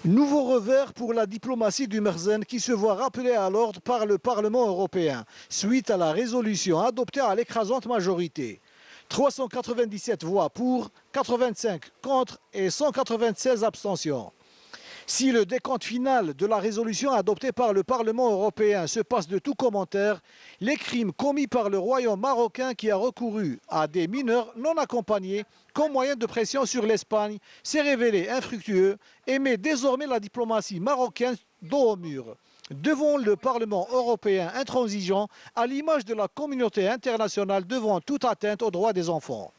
Nouveau revers pour la diplomatie du Merzen qui se voit rappelée à l'ordre par le Parlement européen suite à la résolution adoptée à l'écrasante majorité. 397 voix pour, 85 contre et 196 abstentions. Si le décompte final de la résolution adoptée par le Parlement européen se passe de tout commentaire, les crimes commis par le royaume marocain qui a recouru à des mineurs non accompagnés comme moyen de pression sur l'Espagne s'est révélé infructueux et met désormais la diplomatie marocaine dos au mur. Devant le Parlement européen intransigeant, à l'image de la communauté internationale devant toute atteinte aux droits des enfants.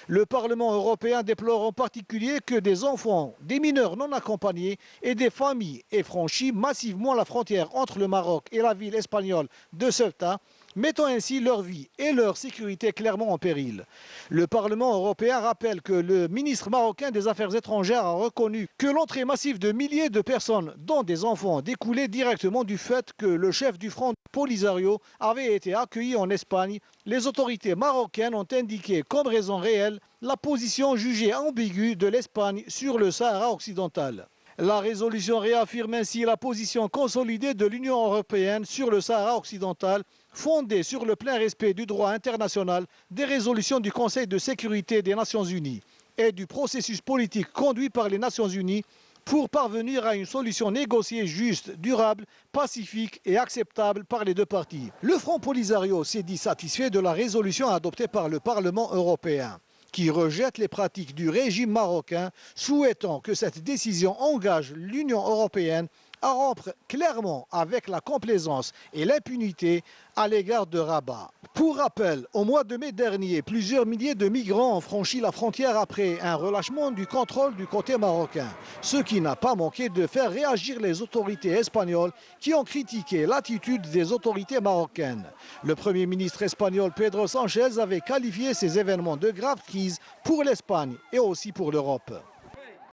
Le Parlement européen déplore en particulier que des enfants, des mineurs non accompagnés et des familles aient franchi massivement la frontière entre le Maroc et la ville espagnole de Ceuta, mettant ainsi leur vie et leur sécurité clairement en péril. Le Parlement européen rappelle que le ministre marocain des Affaires étrangères a reconnu que l'entrée massive de milliers de personnes, dont des enfants, découlait directement du fait que le chef du Front Polisario avait été accueilli en Espagne. Les autorités marocaines ont indiqué comme raison réelle la position jugée ambiguë de l'Espagne sur le Sahara occidental. La résolution réaffirme ainsi la position consolidée de l'Union européenne sur le Sahara occidental, fondée sur le plein respect du droit international, des résolutions du Conseil de sécurité des Nations unies et du processus politique conduit par les Nations unies pour parvenir à une solution négociée juste, durable, pacifique et acceptable par les deux parties. Le Front Polisario s'est dit satisfait de la résolution adoptée par le Parlement européen, qui rejette les pratiques du régime marocain, souhaitant que cette décision engage l'Union européenne à rompre clairement avec la complaisance et l'impunité à l'égard de Rabat. Pour rappel, au mois de mai dernier, plusieurs milliers de migrants ont franchi la frontière après un relâchement du contrôle du côté marocain, ce qui n'a pas manqué de faire réagir les autorités espagnoles qui ont critiqué l'attitude des autorités marocaines. Le Premier ministre espagnol Pedro Sánchez avait qualifié ces événements de grave crise pour l'Espagne et aussi pour l'Europe.